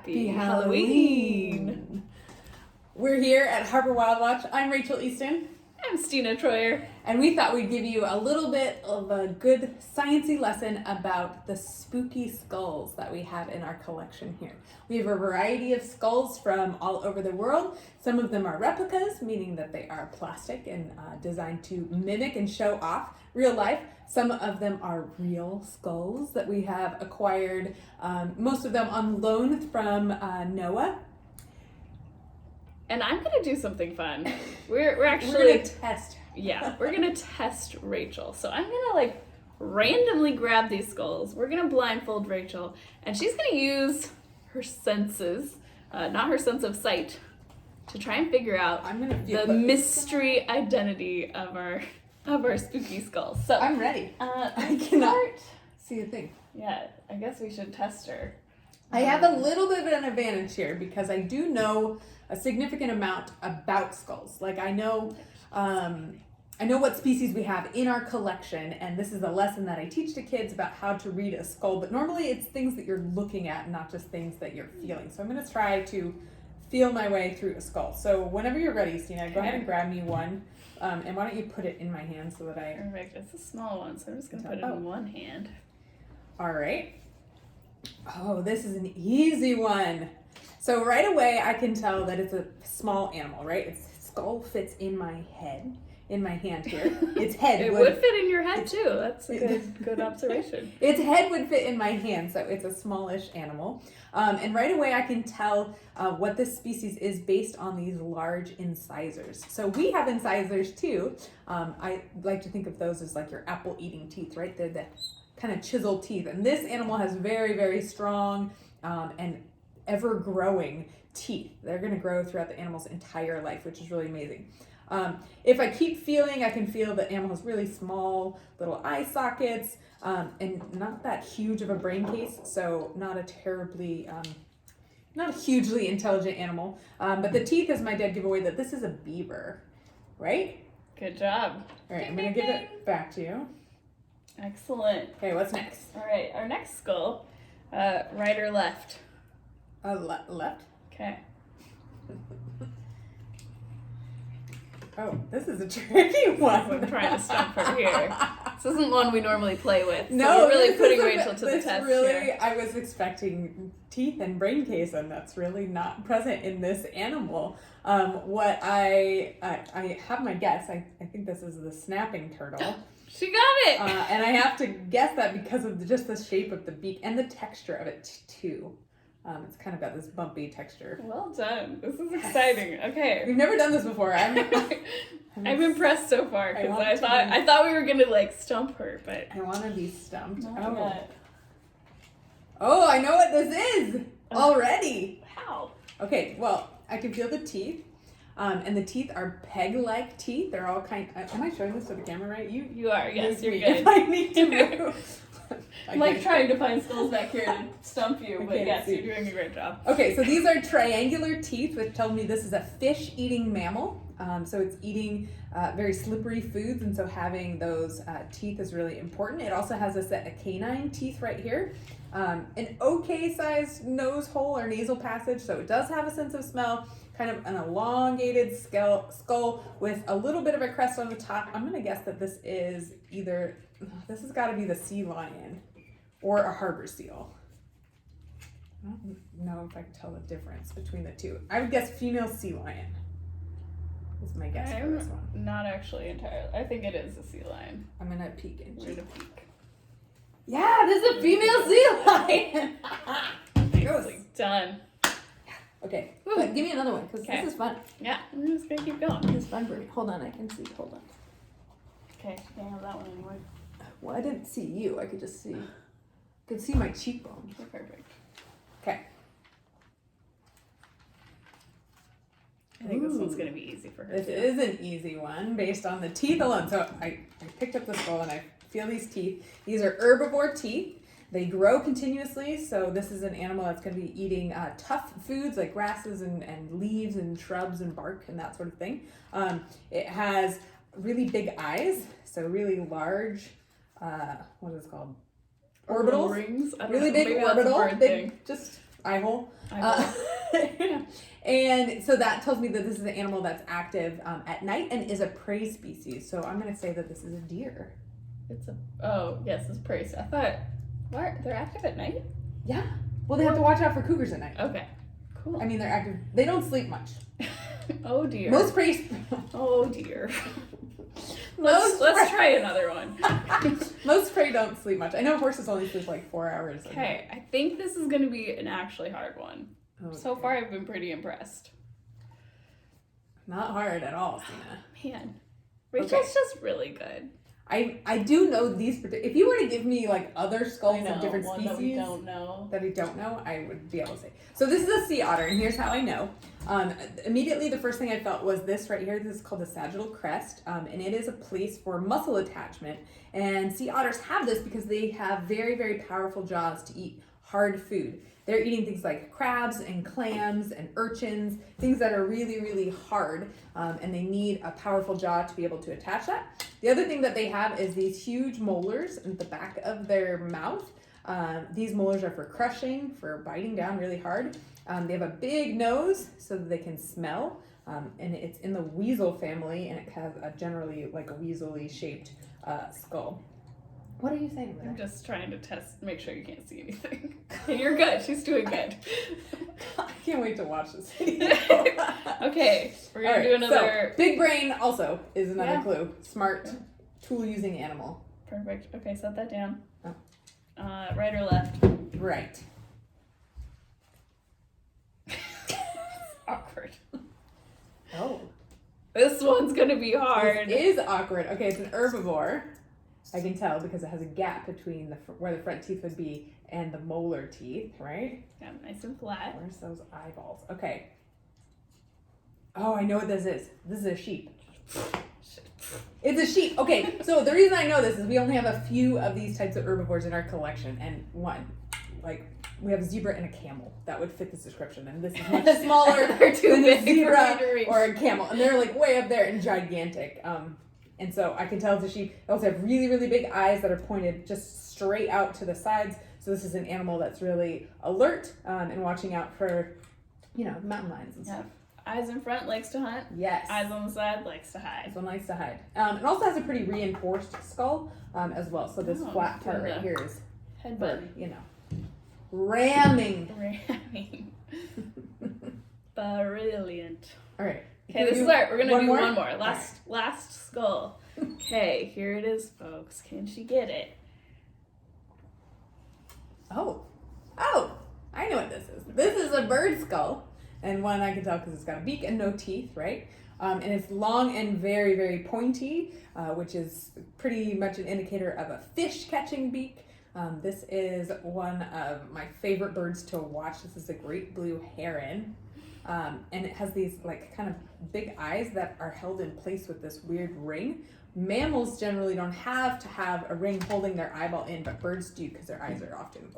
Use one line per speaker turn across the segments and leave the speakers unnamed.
Happy Halloween! We're here at Harper Wild Watch. I'm Rachel Easton.
I'm Stina Troyer.
And we thought we'd give you a little bit of a good sciencey lesson about the spooky skulls that we have in our collection here. We have a variety of skulls from all over the world. Some of them are replicas, meaning that they are plastic and designed to mimic and show off real life. Some of them are real skulls that we have acquired, most of them on loan from Noah.
And I'm gonna do something fun. We're actually
We're gonna test.
Yeah, we're gonna test Rachel. So I'm gonna randomly grab these skulls. We're gonna blindfold Rachel, and she's gonna use her senses, not her sense of sight, to try and figure out the mystery identity of our spooky skulls. So
I'm ready. I cannot see a thing.
Yeah, I guess we should test her.
I have a little bit of an advantage here because I do know a significant amount about skulls. Like I know what species we have in our collection, and this is a lesson that I teach to kids about how to read a skull, but normally it's things that you're looking at, not just things that you're feeling. So I'm gonna try to feel my way through a skull. So whenever you're ready, Stina, go ahead and grab me one. And why don't you put it in my hand so that I...
Perfect. It's a small one, so I'm just gonna put it in one hand.
All right. Oh, this is an easy one. So right away, I can tell that it's a small animal, right? Its skull fits in my head, in my hand here. Its head
it would fit in your head too. That's a good observation.
Its head would fit in my hand, so it's a smallish animal. And right away, I can tell what this species is based on these large incisors. So we have incisors too. I like to think of those as like your apple-eating teeth, right? They're the kind of chiseled teeth. And this animal has very, very strong and ever-growing teeth. They're going to grow throughout the animal's entire life, which is really amazing. If I keep feeling, I can feel the animal has really small little eye sockets and not that huge of a brain case, so not a terribly, not a hugely intelligent animal. But the teeth is my dead giveaway that this is a beaver, right?
Good job.
All right, I'm going to give it back to you.
Excellent.
Okay, what's next?
All right, our next skull, right or left?
Left.
Okay.
Oh, this is a tricky one.
I'm trying to stump her here. This isn't one we normally play with. So
No,
we're really putting Rachel to the test here.
I was expecting teeth and brain case, and that's really not present in this animal. What I have my guess. I think this is the snapping turtle.
She got it!
And I have to guess that because of just the shape of the beak and the texture of it too. It's kind of got this bumpy texture.
Well done. This is exciting. Okay.
We've never done this before. I'm
impressed so far because I thought we were gonna stump her, but
I want to be stumped.
Oh,
I know what this is already.
How?
Okay, well, I can feel the teeth. And the teeth are peg-like teeth. They're all am I showing this to the camera right?
You are, yes, you're good.
If I need to move.
I'm trying to find skulls back here to stump you, but yes, you're doing a great job.
Okay, so these are triangular teeth, which tell me this is a fish-eating mammal. So it's eating very slippery foods, and so having those teeth is really important. It also has a set of canine teeth right here. An okay-sized nose hole or nasal passage, so it does have a sense of smell. Kind of an elongated skull with a little bit of a crest on the top. I'm going to guess that this has got to be the sea lion or a harbor seal. I don't know if I can tell the difference between the two. I would guess female sea lion. That's my guess for this one.
Not actually entirely. I think it is a sea lion.
I'm going to peek into it.
Yeah,
this is a female sea lion.
Nicely done.
Okay, but give me another one because this is fun.
Yeah, I'm just gonna keep going.
This is fun for me. Hold on, I can see. Hold on.
Okay, I can't have that one anymore.
Well, I didn't see you. I could just see. I could see my cheekbones.
Oh, perfect.
Okay.
I think this one's gonna be easy for her.
This is an easy one based on the teeth alone. So I picked up the skull and I feel these teeth. These are herbivore teeth. They grow continuously, so this is an animal that's going to be eating tough foods like grasses and leaves and shrubs and bark and that sort of thing. It has really big eyes, so really large, what is it called? Orbitals.
Rings.
Really big orbital. Big, just eye hole.
Yeah.
And so that tells me that this is an animal that's active at night and is a prey species. So I'm going to say that this is a deer.
Yes, it's prey. I thought, what? They're active at night?
Yeah. Well, they have to watch out for cougars at night.
Okay, cool.
I mean, they're active. They don't sleep much.
Oh dear.
Most prey.
Oh dear. Let's try another one.
Most prey don't sleep much. I know horses only sleep like 4 hours.
Okay, I think this is going to be an actually hard one.
Okay.
So far, I've been pretty impressed.
Not hard at all, Sina.
Man, Rachel's just really good.
I do know these. If you were to give me like other skulls of different
one
species
that we don't know.
that I don't know, I would be able to say. So this is a sea otter, and here's how I know. Immediately, the first thing I felt was this right here. This is called the sagittal crest, and it is a place for muscle attachment. And sea otters have this because they have very, very powerful jaws to eat hard food. They're eating things like crabs and clams and urchins, things that are really, really hard, and they need a powerful jaw to be able to attach that. The other thing that they have is these huge molars at the back of their mouth. These molars are for crushing, for biting down really hard. They have a big nose so that they can smell, and it's in the weasel family, and it has a generally like a weaselly shaped skull. What are you saying there?
I'm just trying to make sure you can't see anything. And you're good. She's doing good.
I can't wait to watch this video.
Okay, we're going to do another...
So, big brain also is another clue. Smart,
yeah.
tool-using animal.
Perfect. Okay, set that down.
Oh.
Right or left?
Right.
Awkward.
Oh.
This one's going to be hard.
This is awkward. Okay, it's an herbivore. I can tell because it has a gap between where the front teeth would be and the molar teeth, right?
Yeah, nice and flat.
Where's those eyeballs? Okay. Oh, I know what this is. This is a sheep. It's a sheep. Okay, so the reason I know this is we only have a few of these types of herbivores in our collection, and we have a zebra and a camel that would fit this description, and this is much smaller
They're too
than
big
a zebra
for me to reach.
or a camel, and they're like way up there and gigantic. And so I can tell it's a sheep. They also have really, really big eyes that are pointed just straight out to the sides. So this is an animal that's really alert and watching out for, mountain lions and stuff.
Eyes in front, likes to hunt.
Yes.
Eyes on the side, likes to hide.
This one likes to hide. It also has a pretty reinforced skull as well. So this flat part right here is for, ramming.
Brilliant.
All right.
Okay, we're gonna do one more.
Right.
Last skull. Okay, here it is, folks. Can she get it?
Oh, I know what this is. This is a bird skull, and one I can tell because it's got a beak and no teeth, right? And it's long and very, very pointy, which is pretty much an indicator of a fish catching beak. This is one of my favorite birds to watch. This is a great blue heron. And it has these kind of big eyes that are held in place with this weird ring. Mammals generally don't have to have a ring holding their eyeball in, but birds do because their eyes are often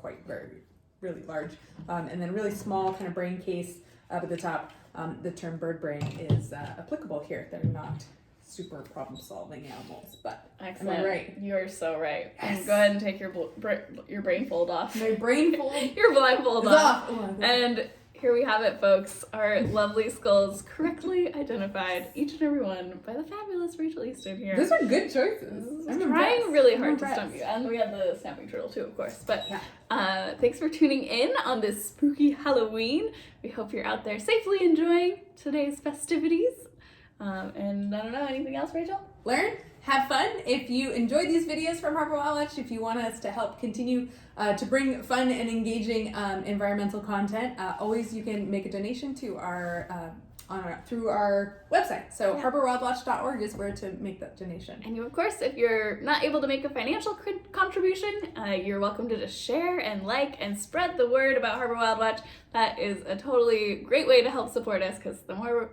really large. And then really small kind of brain case up at the top. The term bird brain is applicable here. They're not super problem-solving animals, but
excellent.
Am I right?
You are so right.
Yes.
Go ahead and take your brain fold off.
My brain fold?
Your blindfold off.
Oh,
and here we have it, folks. Our lovely skulls correctly identified, each and every one, by the fabulous Rachel Easton here.
Those are good choices.
I'm trying really hard to stump you. And we have the snapping turtle too, of course. But thanks for tuning in on this spooky Halloween. We hope you're out there safely enjoying today's festivities. And I don't know, anything else, Rachel?
Learn, have fun. If you enjoyed these videos from Harper Wildlife, if you want us to help continue to bring fun and engaging environmental content, always you can make a donation to through our website. So harborwildwatch.org is where to make that donation.
And you, of course, if you're not able to make a financial contribution, you're welcome to just share and like and spread the word about Harbor Wild Watch. That is a totally great way to help support us, because the more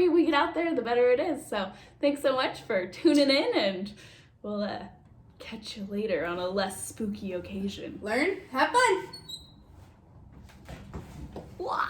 we get out there, the better it is. So thanks so much for tuning in, and we'll catch you later on a less spooky occasion.
Learn, have fun.
Wow.